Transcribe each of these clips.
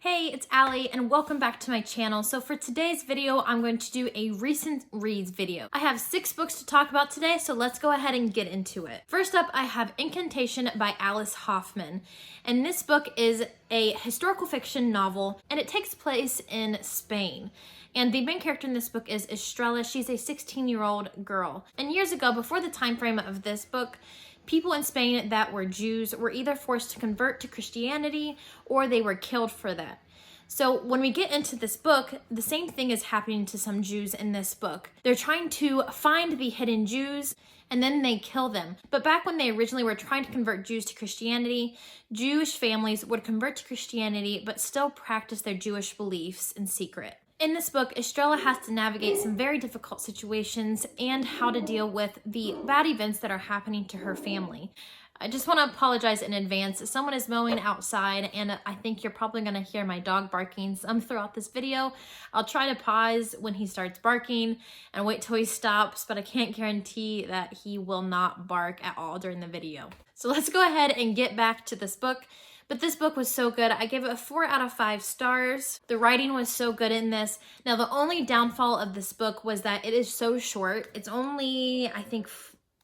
Hey, it's Allie and welcome back to my channel. So for today's video, I'm going to do a recent reads video. I have 6 books to talk about today, so let's go ahead and get into it. First up, I have Incantation by Alice Hoffman. And this book is a historical fiction novel and it takes place in Spain. And the main character in this book is Estrella. She's a 16-year-old girl. And years ago, before the time frame of this book, people in Spain that were Jews were either forced to convert to Christianity or they were killed for that. So when we get into this book, the same thing is happening to some Jews in this book. They're trying to find the hidden Jews and then they kill them. But back when they originally were trying to convert Jews to Christianity, Jewish families would convert to Christianity but still practice their Jewish beliefs in secret. In this book, Estrella has to navigate some very difficult situations and how to deal with the bad events that are happening to her family. I just want to apologize in advance. Someone is mowing outside and I think you're probably going to hear my dog barking some throughout this video. I'll try to pause when he starts barking and wait till he stops, but I can't guarantee that he will not bark at all during the video. So let's go ahead and get back to this book. But this book was so good. I gave it a 4 out of 5 stars. The writing was so good in this. Now, the only downfall of this book was that it is so short. It's only, I think,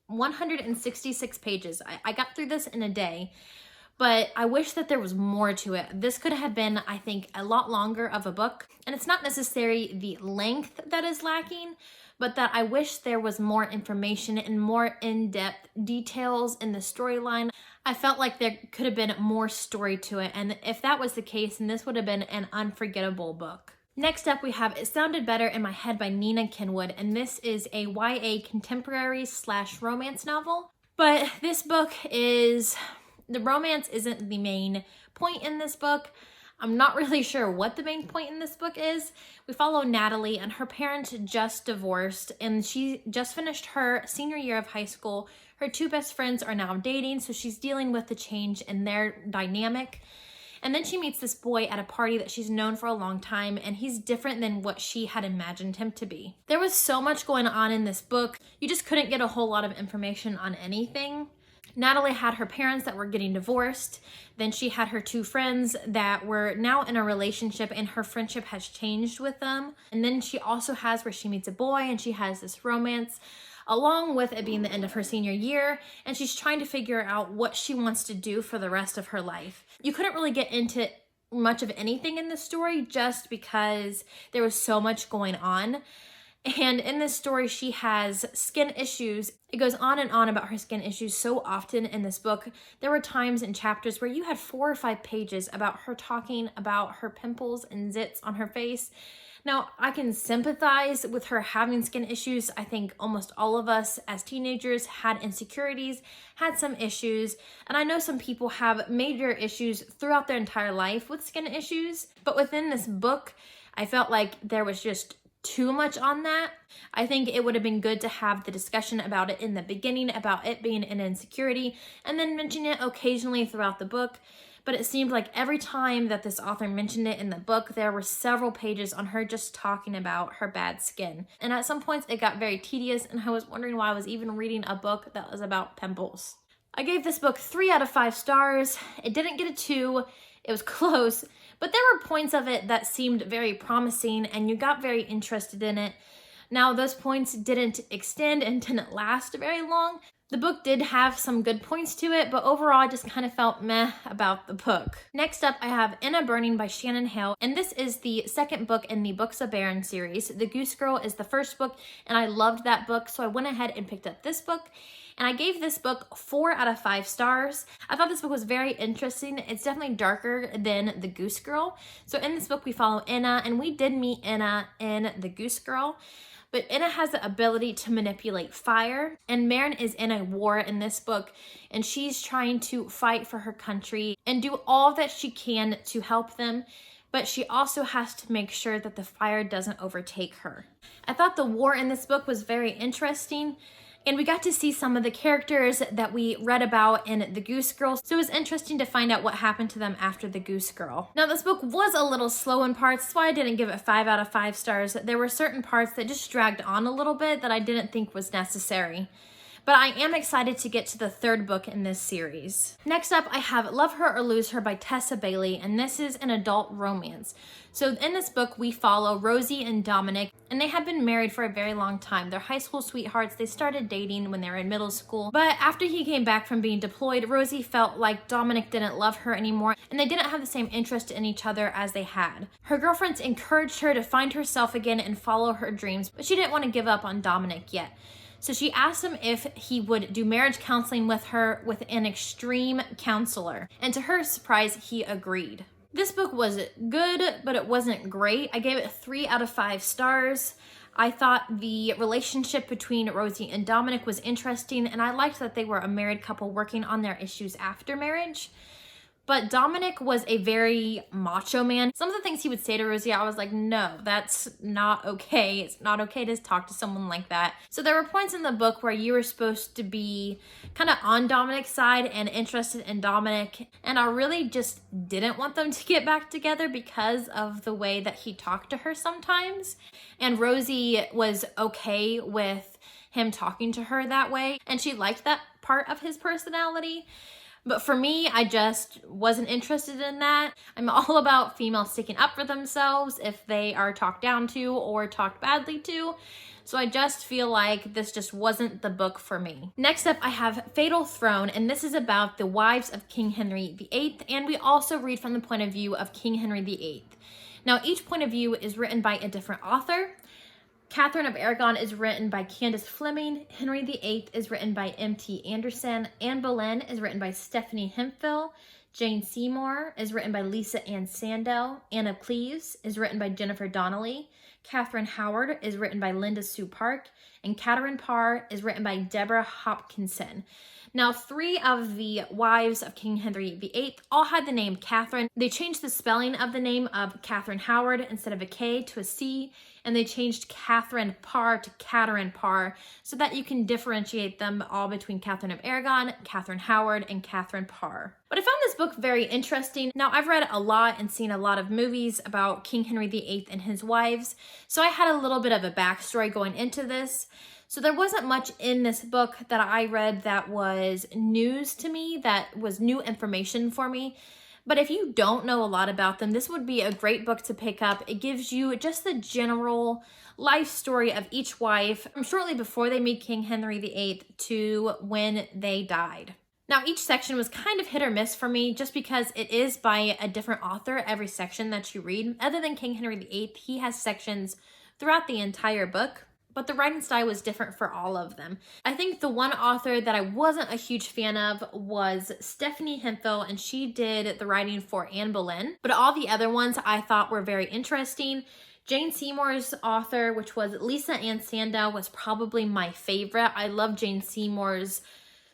166 pages. I got through this in a day, but I wish that there was more to it. This could have been, I think, a lot longer of a book. And it's not necessarily the length that is lacking, but that I wish there was more information and more in-depth details in the storyline. I felt like there could have been more story to it, and if that was the case, then this would have been an unforgettable book. Next up, we have It Sounded Better in My Head by Nina Kenwood, and this is a YA contemporary / romance novel. But this book is, the romance isn't the main point in this book. I'm not really sure what the main point in this book is. We follow Natalie, and her parents just divorced, and she just finished her senior year of high school. Her 2 best friends are now dating, so she's dealing with the change in their dynamic. And then she meets this boy at a party that she's known for a long time, and he's different than what she had imagined him to be. There was so much going on in this book. You just couldn't get a whole lot of information on anything. Natalie had her parents that were getting divorced. Then she had her 2 friends that were now in a relationship and her friendship has changed with them. And then she also has where she meets a boy and she has this romance along with it being the end of her senior year. And she's trying to figure out what she wants to do for the rest of her life. You couldn't really get into much of anything in the story just because there was so much going on. And in this story, she has skin issues. It goes on and on about her skin issues so often in this book. There were times in chapters where you had 4 or 5 pages about her talking about her pimples and zits on her face. Now, I can sympathize with her having skin issues. I think almost all of us as teenagers had insecurities, had some issues, and I know some people have major issues throughout their entire life with skin issues. But within this book, I felt like there was just too much on that. I think it would have been good to have the discussion about it in the beginning, about it being an insecurity, and then mention it occasionally throughout the book. But it seemed like every time that this author mentioned it in the book, there were several pages on her just talking about her bad skin. And at some points it got very tedious and I was wondering why I was even reading a book that was about pimples. I gave this book 3 out of 5 stars. It didn't get a 2. It was close, but there were points of it that seemed very promising and you got very interested in it. Now, those points didn't extend and didn't last very long. The book did have some good points to it, but overall I just kind of felt meh about the book. Next up, I have In a Burning by Shannon Hale, and this is the 2nd book in the Books of Baron series. The Goose Girl is the 1st book, and I loved that book, so I went ahead and picked up this book. And I gave this book 4 out of 5 stars. I thought this book was very interesting. It's definitely darker than The Goose Girl. So in this book, we follow Inna, and we did meet Inna in The Goose Girl. But Inna has the ability to manipulate fire, and Marin is in a war in this book, and she's trying to fight for her country and do all that she can to help them, but she also has to make sure that the fire doesn't overtake her. I thought the war in this book was very interesting, and we got to see some of the characters that we read about in The Goose Girl, so it was interesting to find out what happened to them after The Goose Girl. Now, this book was a little slow in parts, that's why I didn't give it 5 out of 5 stars. There were certain parts that just dragged on a little bit that I didn't think was necessary. but I am excited to get to the third book in this series. Next up, I have Love Her or Lose Her by Tessa Bailey, and this is an adult romance. So in this book, we follow Rosie and Dominic, and they have been married for a very long time. They're high school sweethearts. They started dating when they were in middle school, but after he came back from being deployed, Rosie felt like Dominic didn't love her anymore, and they didn't have the same interest in each other as they had. Her girlfriends encouraged her to find herself again and follow her dreams, but she didn't want to give up on Dominic yet. So she asked him if he would do marriage counseling with her with an extreme counselor, and to her surprise, he agreed. This book was good, but it wasn't great. I gave it 3 out of 5 stars. I thought the relationship between Rosie and Dominic was interesting, and I liked that they were a married couple working on their issues after marriage. But Dominic was a very macho man. Some of the things he would say to Rosie, I was like, no, that's not okay. It's not okay to talk to someone like that. So there were points in the book where you were supposed to be kind of on Dominic's side and interested in Dominic. And I really just didn't want them to get back together because of the way that he talked to her sometimes. And Rosie was okay with him talking to her that way. And she liked that part of his personality. But for me, I just wasn't interested in that. I'm all about females sticking up for themselves if they are talked down to or talked badly to. So I just feel like this just wasn't the book for me. Next up, I have Fatal Throne, and this is about the wives of King Henry VIII, and we also read from the point of view of King Henry VIII. Now, each point of view is written by a different author. Catherine of Aragon is written by Candace Fleming. Henry VIII is written by M.T. Anderson. Anne Boleyn is written by Stephanie Hemphill. Jane Seymour is written by Lisa Ann Sandell. Anne of Cleves is written by Jennifer Donnelly. Catherine Howard is written by Linda Sue Park. And Catherine Parr is written by Deborah Hopkinson. Now, 3 of the wives of King Henry VIII all had the name Catherine. They changed the spelling of the name of Catherine Howard instead of a K to a C, and they changed Catherine Parr to Catherine Parr so that you can differentiate them all between Catherine of Aragon, Catherine Howard, and Catherine Parr. But I found this book very interesting. Now, I've read a lot and seen a lot of movies about King Henry VIII and his wives, so I had a little bit of a backstory going into this. So there wasn't much in this book that I read that was news to me, that was new information for me. But if you don't know a lot about them, this would be a great book to pick up. It gives you just the general life story of each wife from shortly before they meet King Henry VIII to when they died. Now, each section was kind of hit or miss for me just because it is by a different author every section that you read. Other than King Henry VIII, he has sections throughout the entire book, but the writing style was different for all of them. I think the one author that I wasn't a huge fan of was Stephanie Hemphill, and she did the writing for Anne Boleyn, but all the other ones I thought were very interesting. Jane Seymour's author, which was Lisa Ann Sandell, was probably my favorite. I love Jane Seymour's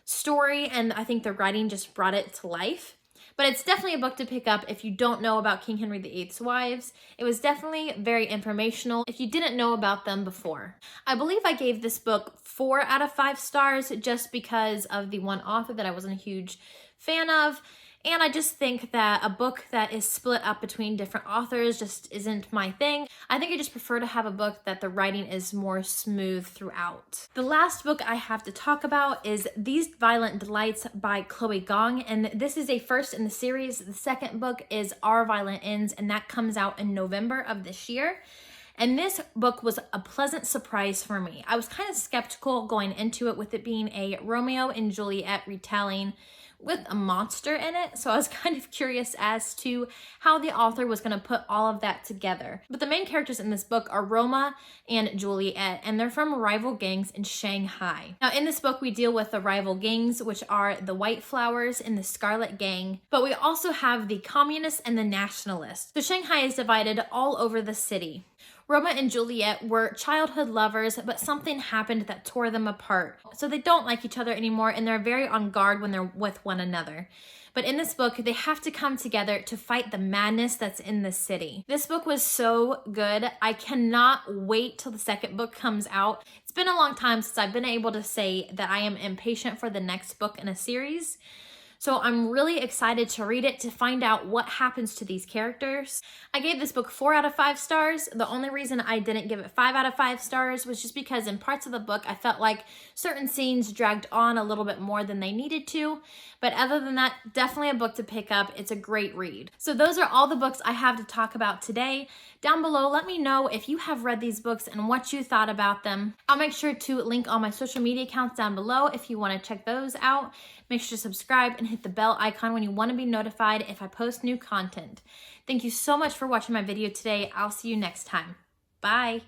story, and I think the writing just brought it to life. But it's definitely a book to pick up if you don't know about King Henry VIII's wives. It was definitely very informational if you didn't know about them before. I believe I gave this book 4 out of 5 stars just because of the one author that I wasn't a huge fan of. And I just think that a book that is split up between different authors just isn't my thing. I think I just prefer to have a book that the writing is more smooth throughout. The last book I have to talk about is These Violent Delights by Chloe Gong, and this is a first in the series. The second book is Our Violent Ends, and that comes out in November of this year. And this book was a pleasant surprise for me. I was kind of skeptical going into it with it being a Romeo and Juliet retelling with a monster in it, so I was kind of curious as to how the author was going to put all of that together. But the main characters in this book are Roma and Juliet, and they're from rival gangs in Shanghai. Now, in this book, we deal with the rival gangs, which are the White Flowers and the Scarlet Gang, but we also have the Communists and the Nationalists. So Shanghai is divided all over the city. Roma and Juliet were childhood lovers, but something happened that tore them apart. So they don't like each other anymore, and they're very on guard when they're with one another. But in this book, they have to come together to fight the madness that's in the city. This book was so good. I cannot wait till the second book comes out. It's been a long time since I've been able to say that I am impatient for the next book in a series. So I'm really excited to read it to find out what happens to these characters. I gave this book 4 out of 5 stars. The only reason I didn't give it 5 out of 5 stars was just because in parts of the book I felt like certain scenes dragged on a little bit more than they needed to. But other than that, definitely a book to pick up. It's a great read. So those are all the books I have to talk about today. Down below, let me know if you have read these books and what you thought about them. I'll make sure to link all my social media accounts down below if you want to check those out. Make sure to subscribe and hit the bell icon when you want to be notified if I post new content. Thank you so much for watching my video today. I'll see you next time. Bye.